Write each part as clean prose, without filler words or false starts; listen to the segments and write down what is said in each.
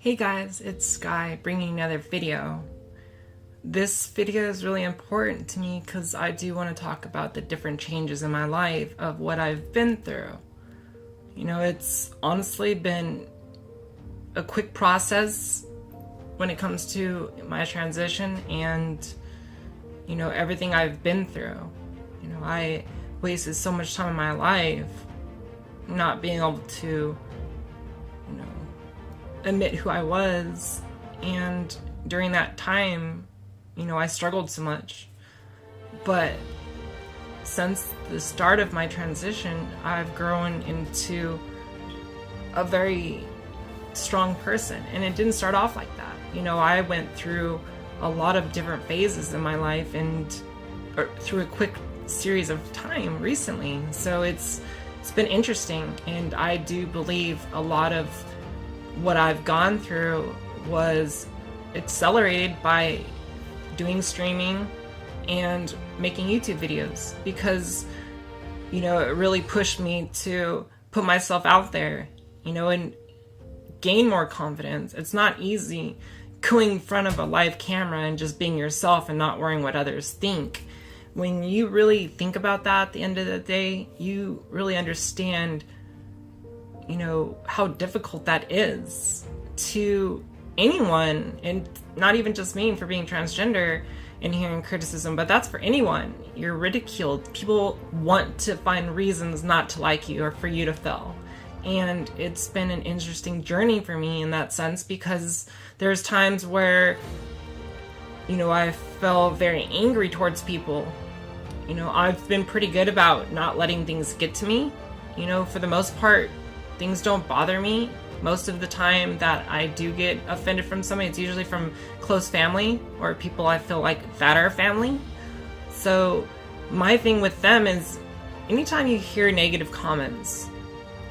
Hey guys, it's Sky bringing another video. This video is really important to me because I do want to talk about the different changes in my life of what I've been through. It's honestly been a quick process when it comes to my transition and, everything I've been through. I wasted so much time in my life not being able to, admit who I was, and during that time, I struggled so much. But since the start of my transition, I've grown into a very strong person, and it didn't start off like that. I went through a lot of different phases in my life or through a quick series of time recently. So it's been interesting, and I do believe a lot of what I've gone through was accelerated by doing streaming and making YouTube videos, because it really pushed me to put myself out there, and gain more confidence. It's not easy going in front of a live camera and just being yourself and not worrying what others think. When you really think about that at the end of the day, you really understand how difficult that is to anyone, and not even just me for being transgender and hearing criticism, but that's for anyone. You're ridiculed. People want to find reasons not to like you or for you to fail. And it's been an interesting journey for me in that sense, because there's times where, I felt very angry towards people. I've been pretty good about not letting things get to me. For the most part, things don't bother me. Most of the time that I do get offended from somebody, it's usually from close family or people I feel like that are family. So my thing with them is, anytime you hear negative comments,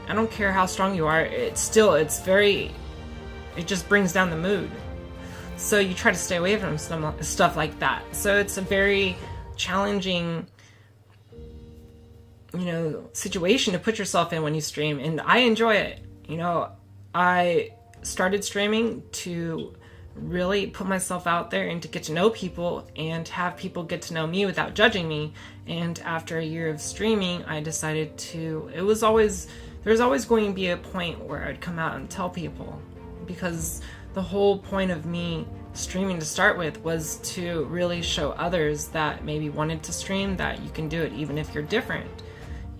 I don't care how strong you are, it just brings down the mood. So you try to stay away from stuff like that. So it's a very challenging situation to put yourself in when you stream, and I enjoy it. I started streaming to really put myself out there and to get to know people and have people get to know me without judging me. And after a year of streaming, I decided there's always going to be a point where I'd come out and tell people, because the whole point of me streaming to start with was to really show others that maybe wanted to stream that you can do it even if you're different,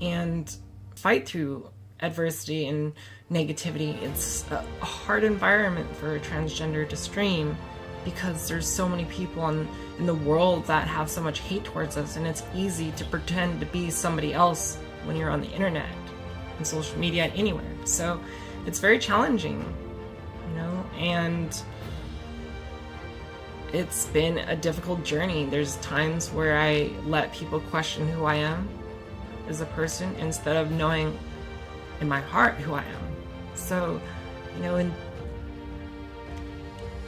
and fight through adversity and negativity. It's a hard environment for a transgender to stream, because there's so many people in the world that have so much hate towards us, and it's easy to pretend to be somebody else when you're on the internet and social media and anywhere. So it's very challenging, and it's been a difficult journey. There's times where I let people question who I am as a person instead of knowing in my heart who I am. So, and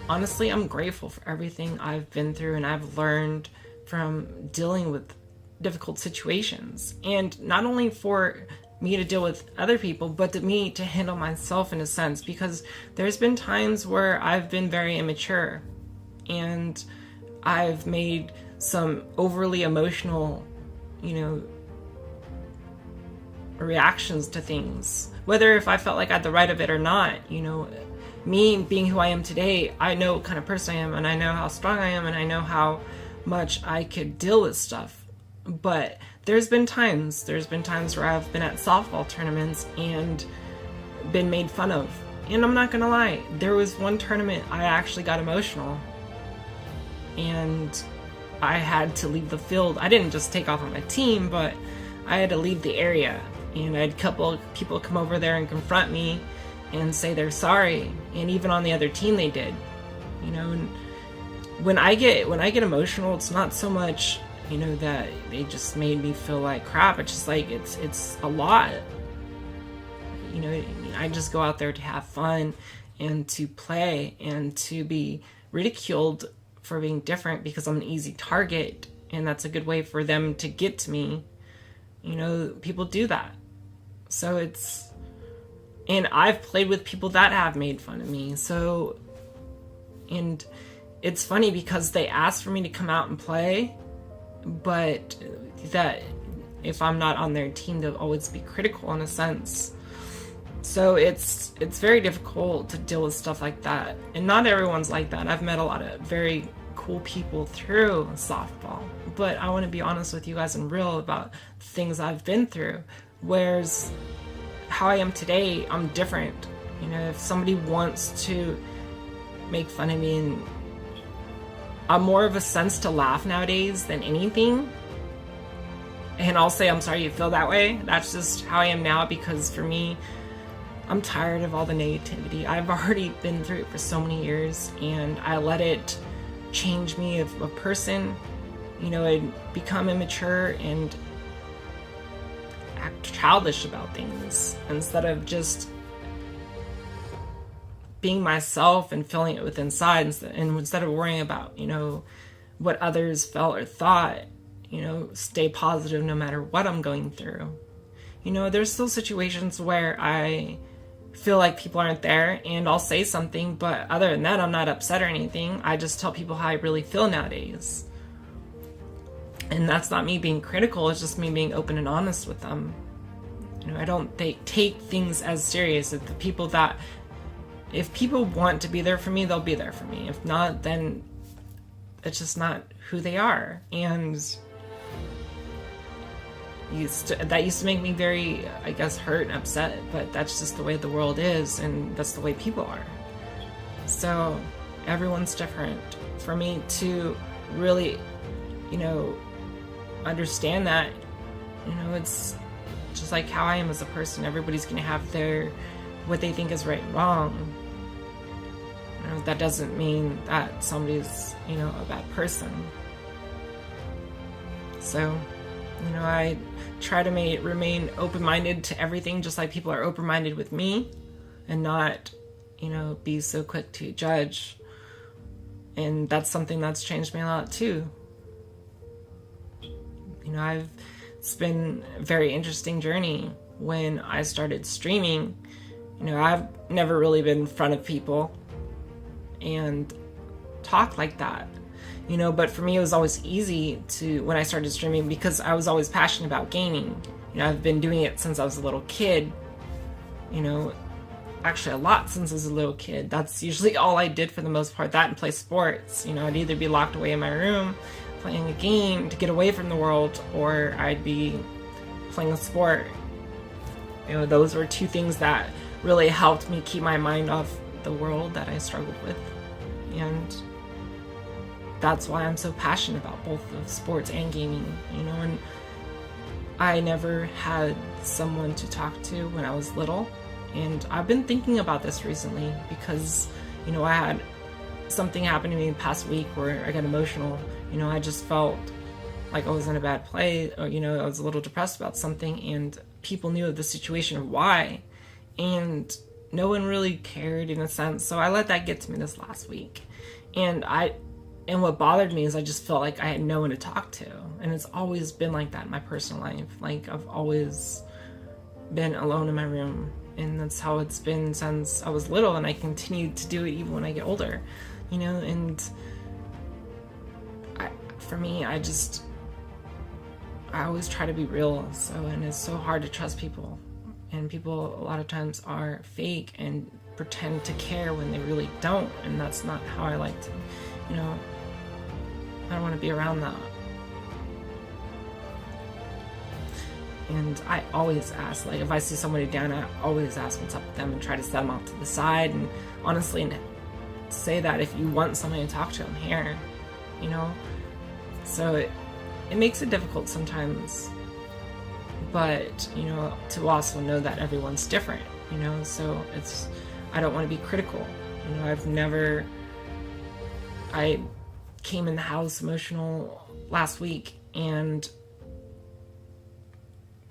honestly, I'm grateful for everything I've been through and I've learned from dealing with difficult situations. And not only for me to deal with other people, but to handle myself in a sense, because there's been times where I've been very immature and I've made some overly emotional, reactions to things, whether if I felt like I had the right of it or not. Me being who I am today, I know what kind of person I am, and I know how strong I am, and I know how much I could deal with stuff. But there's been times where I've been at softball tournaments and been made fun of. And I'm not gonna lie, there was one tournament I actually got emotional, and I had to leave the field. I didn't just take off on my team, but I had to leave the area. And I had a couple of people come over there and confront me and say they're sorry. And even on the other team they did. And when I get emotional, it's not so much, that they just made me feel like crap. It's just like it's a lot. I just go out there to have fun and to play and to be ridiculed for being different, because I'm an easy target, and that's a good way for them to get to me. People do that. So it's And I've played with people that have made fun of me. So, and it's funny because they asked for me to come out and play, but that if I'm not on their team, they'll always be critical in a sense. So it's very difficult to deal with stuff like that. And not everyone's like that. I've met a lot of very cool people through softball. But I want to be honest with you guys and real about things I've been through. Whereas how I am today, I'm different. You know, if somebody wants to make fun of me, and I'm more of a sense to laugh nowadays than anything. And I'll say, I'm sorry you feel that way. That's just how I am now, because for me, I'm tired of all the negativity. I've already been through it for so many years, and I let it change me as a person. You know, I'd become immature and act childish about things instead of just being myself and feeling it with inside, and instead of worrying about, you know, what others felt or thought. You know, stay positive no matter what I'm going through. You know, there's still situations where I feel like people aren't there, and I'll say something, but other than that, I'm not upset or anything. I just tell people how I really feel nowadays. And that's not me being critical, it's just me being open and honest with them. You know, I don't take things as serious as the people that, if people want to be there for me, they'll be there for me. If not, then it's just not who they are. And that used to make me very, I guess, hurt and upset, but that's just the way the world is, and that's the way people are. So everyone's different. For me to really, you know, understand that, you know, it's just like how I am as a person. Everybody's going to have their, what they think is right and wrong. You know, that doesn't mean that somebody's, you know, a bad person. So, you know, I try to remain open-minded to everything, just like people are open-minded with me, and not, you know, be so quick to judge. And that's something that's changed me a lot too. You know, it's been a very interesting journey. When I started streaming, you know, I've never really been in front of people and talk like that. You know, but for me, it was always easy to, when I started streaming, because I was always passionate about gaming. You know, I've been doing it since I was a little kid. You know, actually a lot since I was a little kid. That's usually all I did for the most part, that and play sports. You know, I'd either be locked away in my room playing a game to get away from the world, or I'd be playing a sport. You know, those were two things that really helped me keep my mind off the world that I struggled with. And that's why I'm so passionate about both of sports and gaming, you know. And I never had someone to talk to when I was little, and I've been thinking about this recently because, you know, I had something happen to me the past week where I got emotional. You know, I just felt like I was in a bad place, or, you know, I was a little depressed about something, and people knew of the situation of why, and no one really cared in a sense. So I let that get to me this last week, and what bothered me is I just felt like I had no one to talk to. And it's always been like that in my personal life. Like, I've always been alone in my room. And that's how it's been since I was little. And I continue to do it even when I get older. You know, and for me, I always try to be real. And it's so hard to trust people. And people a lot of times are fake and pretend to care when they really don't. And that's not how I like to, you know, I don't want to be around that. And I always ask, like, if I see somebody down, I always ask what's up with them and try to set them off to the side. And honestly, say that if you want somebody to talk to, I'm here, you know? So it makes it difficult sometimes. But, you know, to also know that everyone's different, you know? So I don't want to be critical. You know, I came in the house emotional last week, and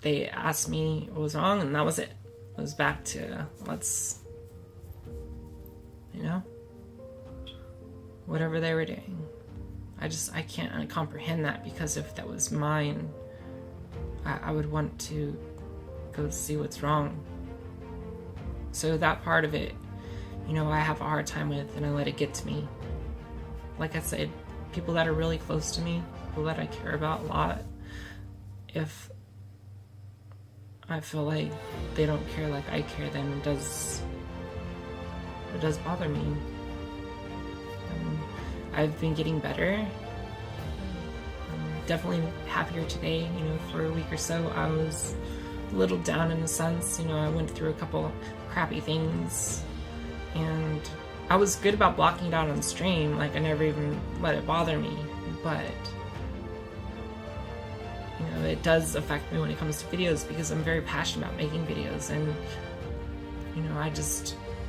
they asked me what was wrong, and that was it. It was back to, let's, you know, whatever they were doing. I can't comprehend that, because if that was mine, I would want to go see what's wrong. So that part of it, you know, I have a hard time with, and I let it get to me. Like I said, people that are really close to me, people that I care about a lot, if I feel like they don't care like I care, then it does bother me. I've been getting better. I'm definitely happier today. You know, for a week or so, I was a little down in a sense. You know, I went through a couple crappy things, and I was good about blocking it out on stream. Like, I never even let it bother me, but you know, it does affect me when it comes to videos, because I'm very passionate about making videos, and you know,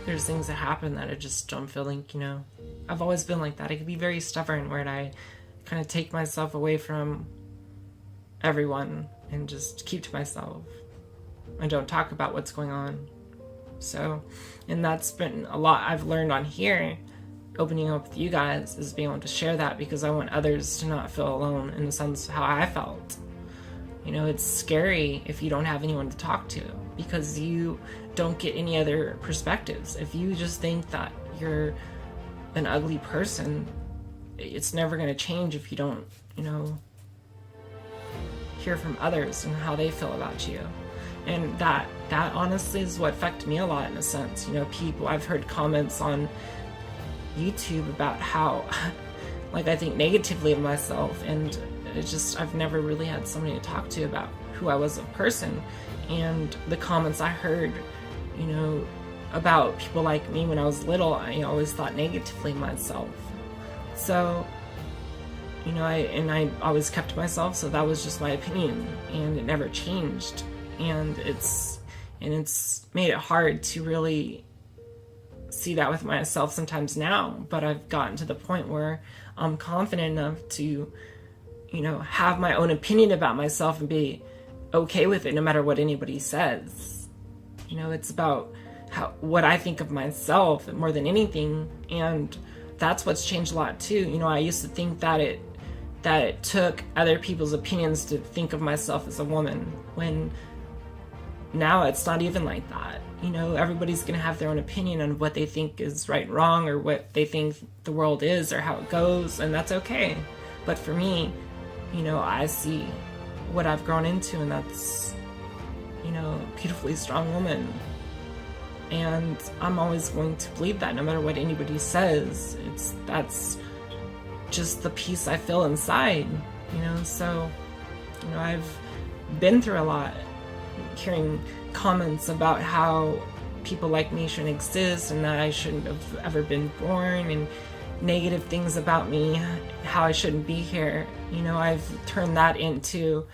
there's things that happen that I just don't feel like, you know, I've always been like that. I could be very stubborn, where I kind of take myself away from everyone and just keep to myself. I don't talk about what's going on. So, and that's been a lot I've learned on here, opening up with you guys, is being able to share that, because I want others to not feel alone in the sense of how I felt. You know, it's scary if you don't have anyone to talk to, because you don't get any other perspectives. If you just think that you're an ugly person, it's never going to change if you don't, you know, hear from others and how they feel about you. And that honestly is what affected me a lot, in a sense. You know, I've heard comments on YouTube about how, like, I think negatively of myself, and it's just, I've never really had somebody to talk to about who I was as a person. And the comments I heard, you know, about people like me when I was little, I always thought negatively of myself. So, you know, I always kept to myself, so that was just my opinion, and it never changed. And it's made it hard to really see that with myself sometimes now, but I've gotten to the point where I'm confident enough to, you know, have my own opinion about myself and be okay with it no matter what anybody says. You know, it's about what I think of myself more than anything, and that's what's changed a lot too. You know, I used to think that it took other people's opinions to think of myself as a woman, when now it's not even like that. You know, everybody's going to have their own opinion on what they think is right and wrong, or what they think the world is, or how it goes, and that's okay. But for me, you know, I see what I've grown into, and that's, you know, a beautifully strong woman. And I'm always going to believe that, no matter what anybody says. That's just the peace I feel inside, you know. So, you know, I've been through a lot, hearing comments about how people like me shouldn't exist, and that I shouldn't have ever been born, and negative things about me, how I shouldn't be here. You know, I've turned that into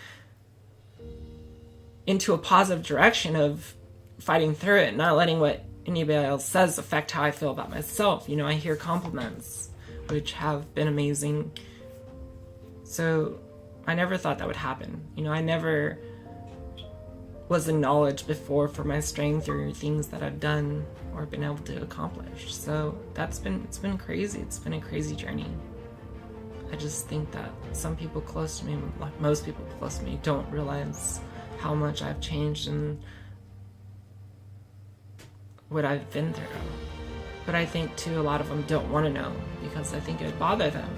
a positive direction of fighting through it, not letting what anybody else says affect how I feel about myself. You know, I hear compliments, which have been amazing. So I never thought that would happen. You know, I never was acknowledged before for my strength or things that I've done or been able to accomplish. So it's been crazy. It's been a crazy journey. I just think that some people close to me, like most people close to me, don't realize how much I've changed and what I've been through. But I think too, a lot of them don't want to know, because I think it would bother them.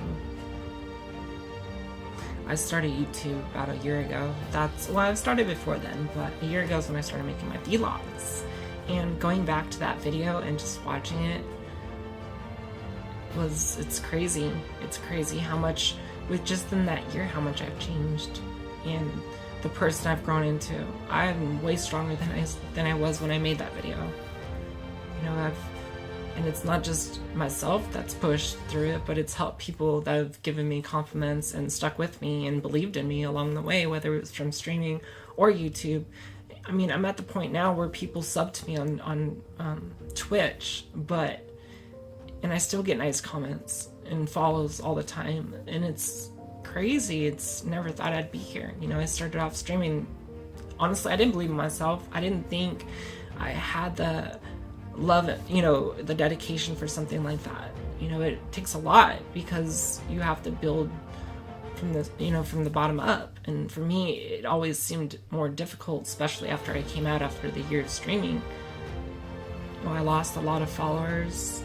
I started YouTube about a year ago. I've started before then, but a year ago is when I started making my vlogs. And going back to that video and just watching it it's crazy. It's crazy how much, with just in that year, how much I've changed. And the person I've grown into. I'm way stronger than I was when I made that video. You know, and it's not just myself that's pushed through it, but it's helped people that have given me compliments and stuck with me and believed in me along the way, whether it was from streaming or YouTube. I mean, I'm at the point now where people sub to me on Twitch, and I still get nice comments and follows all the time, and it's crazy. It's never thought I'd be here. You know, I started off streaming. Honestly, I didn't believe in myself. I didn't think I had the love, you know, the dedication for something like that. You know, it takes a lot, because you have to build from the bottom up. And for me, it always seemed more difficult, especially after I came out after the year of streaming. I lost a lot of followers,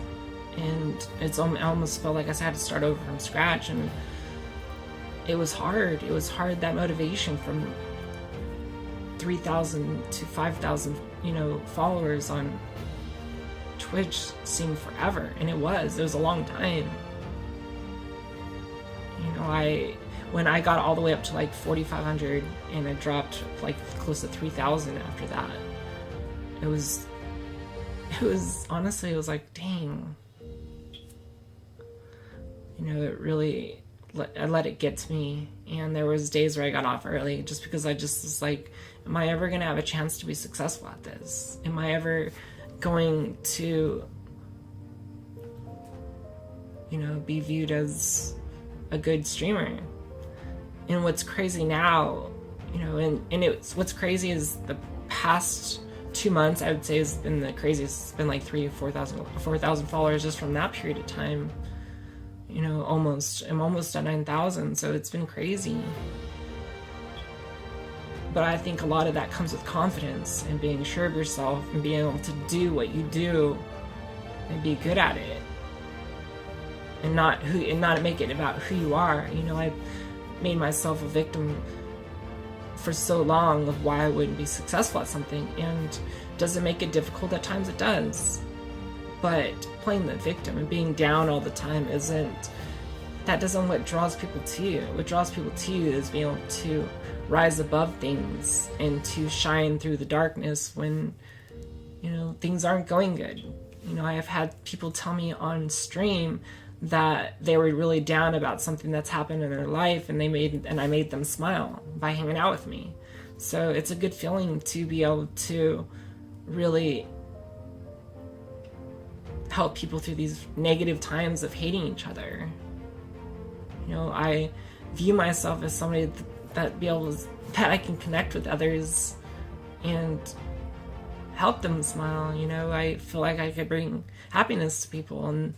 and I almost felt like I had to start over from scratch, and it was hard. It was hard, that motivation from 3,000 to 5,000, followers on Twitch seemed forever, and it was a long time. When I got all the way up to like 4,500 and I dropped like close to 3,000 after that, it was honestly, it was like, dang, it really, I let it get to me. And there was days where I got off early just because I just was like, am I ever going to have a chance to be successful at this? Am I ever going to, be viewed as a good streamer? And what's crazy now, what's crazy is the past 2 months, I would say, has been the craziest. It's been like 4,000 followers just from that period of time. I'm almost at 9,000, so it's been crazy. But I think a lot of that comes with confidence and being sure of yourself and being able to do what you do and be good at it, and not make it about who you are. I made myself a victim for so long of why I wouldn't be successful at something. And does it make it difficult at times? It does. But playing the victim and being down all the time doesn't what draws people to you. What draws people to you is being able to rise above things and to shine through the darkness when, things aren't going good. I have had people tell me on stream that they were really down about something that's happened in their life, and I made them smile by hanging out with me. So it's a good feeling to be able to really help people through these negative times of hating each other. I view myself as somebody that I can connect with others and help them smile. I feel like I could bring happiness to people, and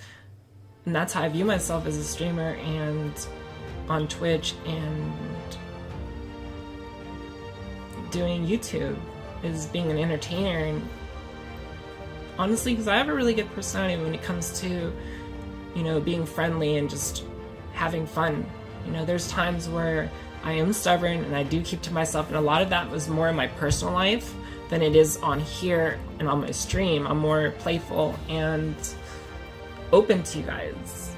that's how I view myself as a streamer and on Twitch and doing YouTube, is being an entertainer. And honestly, because I have a really good personality when it comes to, being friendly and just having fun. There's times where I am stubborn and I do keep to myself, and a lot of that was more in my personal life than it is on here and on my stream. I'm more playful and open to you guys.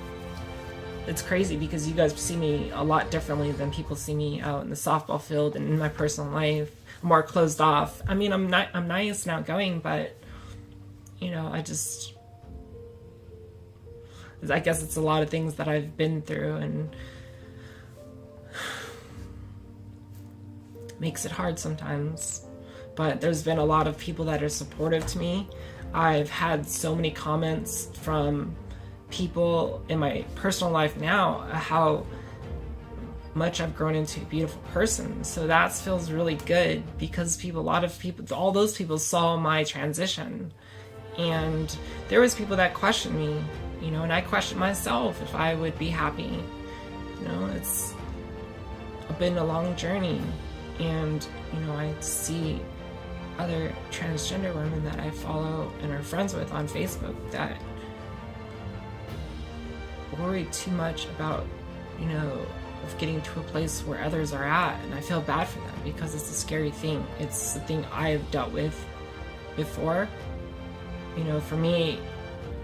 It's crazy because you guys see me a lot differently than people see me out in the softball field and in my personal life. I'm more closed off. I mean, I'm nice and outgoing, but I guess it's a lot of things that I've been through, and makes it hard sometimes. But there's been a lot of people that are supportive to me. I've had so many comments from people in my personal life now how much I've grown into a beautiful person. So that feels really good because all those people saw my transition. And there was people that questioned me, and I questioned myself if I would be happy. It's been a long journey. And, I see other transgender women that I follow and are friends with on Facebook that worry too much about, of getting to a place where others are at. And I feel bad for them because it's a scary thing. It's the thing I've dealt with before. For me,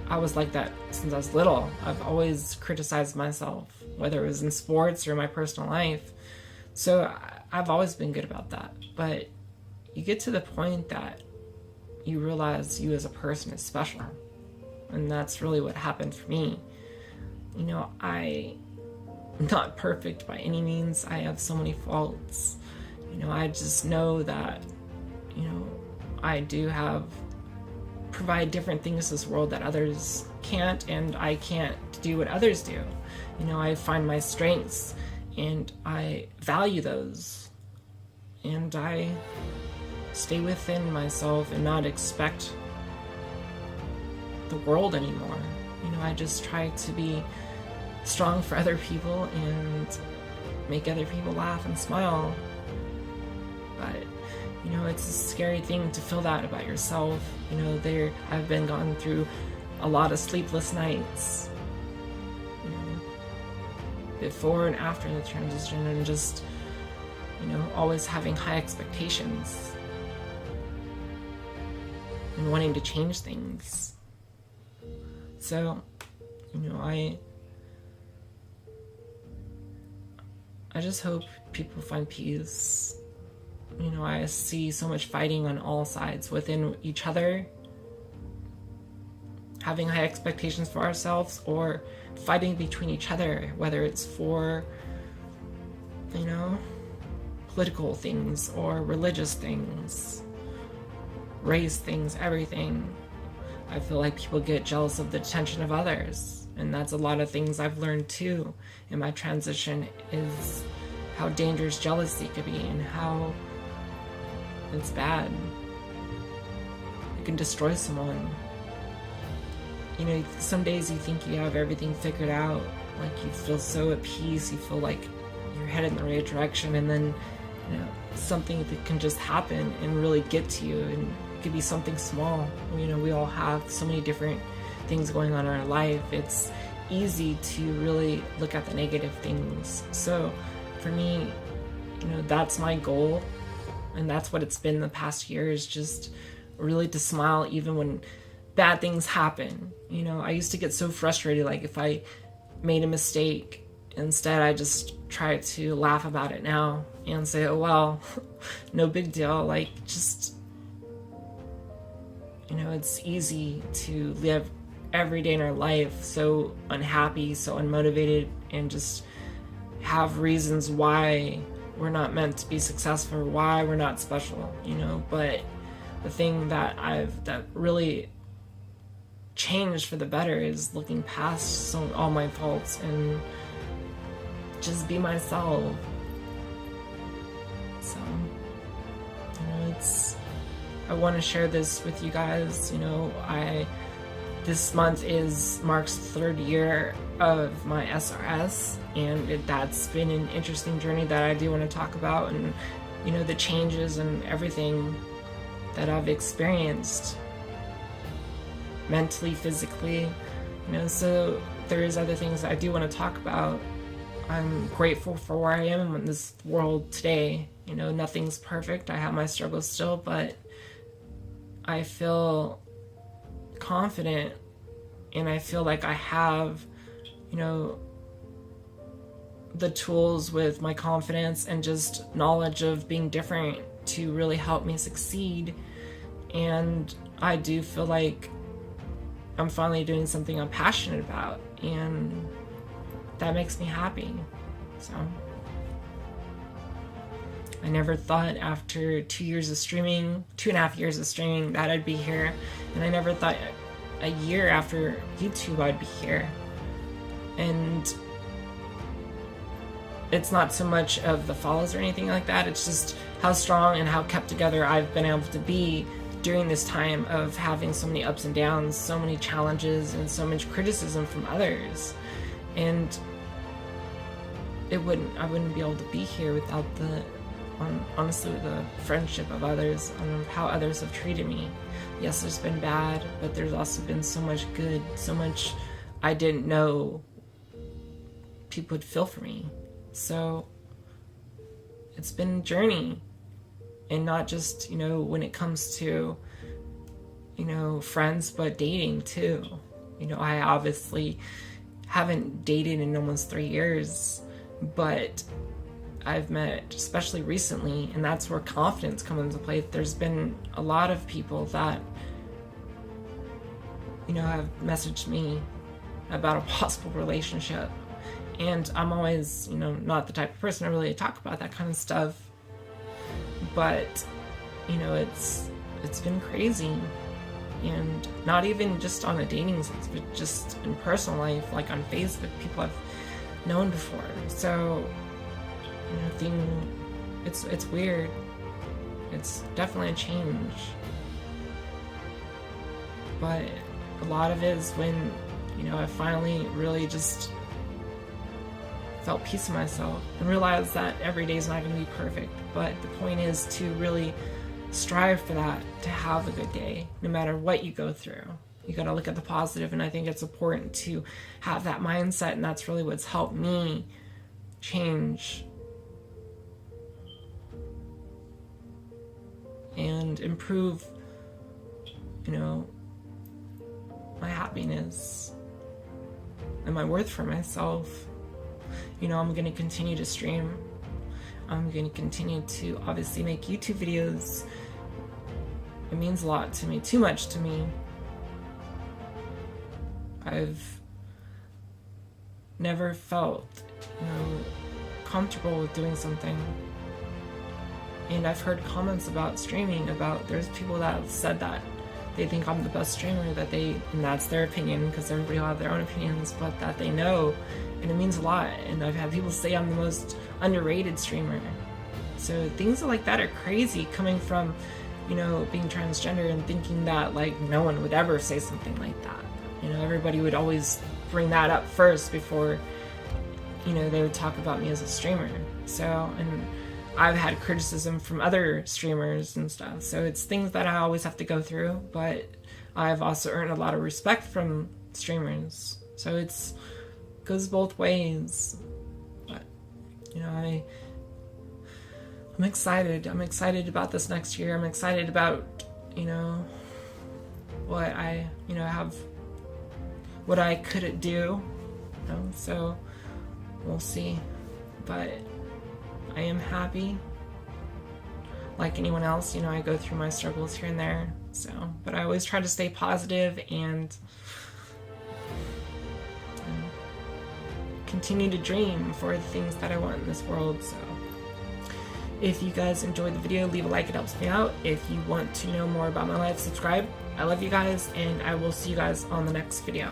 I was like that since I was little. I've always criticized myself, whether it was in sports or in my personal life. So I've always been good about that. But you get to the point that you realize you as a person is special. And that's really what happened for me. I'm not perfect by any means. I have so many faults. I just know that, I do provide different things to this world that others can't, and I can't do what others do. I find my strengths and I value those, and I stay within myself and not expect the world anymore. I just try to be strong for other people and make other people laugh and smile. But it's a scary thing to feel that about yourself. I've been gone through a lot of sleepless nights, before and after the transition, and just, always having high expectations and wanting to change things. So, I just hope people find peace. I see so much fighting on all sides within each other, having high expectations for ourselves, or fighting between each other, whether it's for, political things or religious things, race things, everything. I feel like people get jealous of the attention of others, and that's a lot of things I've learned too in my transition, is how dangerous jealousy could be and how it's bad. It can destroy someone. Some days you think you have everything figured out, like you feel so at peace, you feel like you're headed in the right direction, and then something that can just happen and really get to you, and it could be something small. We all have so many different things going on in our life. It's easy to really look at the negative things. So for me, that's my goal, and that's what it's been the past year, is just really to smile even when bad things happen. I used to get so frustrated, like if I made a mistake. Instead, I just try to laugh about it now and say, oh well, no big deal. Like, just, it's easy to live every day in our life so unhappy, so unmotivated, and just have reasons why we're not meant to be successful, why we're not special, but the thing that really changed for the better is looking past all my faults and just be myself. So, I want to share this with you guys. This month marks the third year of my SRS, and that's been an interesting journey that I do want to talk about, and the changes and everything that I've experienced mentally, physically, so there is other things that I do want to talk about. I'm grateful for where I am in this world today. Nothing's perfect. I have my struggles still, but I feel confident, and I feel like I have, the tools with my confidence and just knowledge of being different to really help me succeed. And I do feel like I'm finally doing something I'm passionate about, and that makes me happy. So I never thought after 2.5 years of streaming that I'd be here, and I never thought a year after YouTube I'd be here. And it's not so much of the follows or anything like that, it's just how strong and how kept together I've been able to be during this time of having so many ups and downs, so many challenges, and so much criticism from others. And I wouldn't be able to be here without honestly, the friendship of others, and how others have treated me. Yes, there's been bad, but there's also been so much good, so much I didn't know people would feel for me. So it's been a journey, and not just, when it comes to, friends, but dating too. I obviously haven't dated in almost 3 years, but I've met, especially recently, and that's where confidence comes into play. There's been a lot of people that, have messaged me about a possible relationship, and I'm always, not the type of person to really talk about that kind of stuff, but, it's been crazy. And not even just on a dating sense, but just in personal life, like on Facebook, people I've known before. So, it's weird. It's definitely a change. But a lot of it is when, I finally really just felt peace in myself and realized that every day is not going to be perfect. But the point is to really strive for that, to have a good day, no matter what you go through. You got to look at the positive, and I think it's important to have that mindset, and that's really what's helped me change and improve, my happiness and my worth for myself. I'm going to continue to stream. I'm going to continue to obviously make YouTube videos. It means a lot to me, too much to me. I've never felt, comfortable with doing something. And I've heard comments about streaming, there's people that have said that they think I'm the best streamer, and that's their opinion, because everybody will have their own opinions, but that they know, and it means a lot. And I've had people say I'm the most underrated streamer. So things like that are crazy, coming from, being transgender and thinking that, no one would ever say something like that. Everybody would always bring that up first before, they would talk about me as a streamer. So, and I've had criticism from other streamers and stuff, so it's things that I always have to go through, but I've also earned a lot of respect from streamers, so it goes both ways. But I'm excited about this next year. I'm excited about what I have, what I could do, so we'll see. But I am happy. Like anyone else, I go through my struggles here and there. So, but I always try to stay positive and continue to dream for the things that I want in this world. So, if you guys enjoyed the video, leave a like, it helps me out. If you want to know more about my life, subscribe. I love you guys, and I will see you guys on the next video.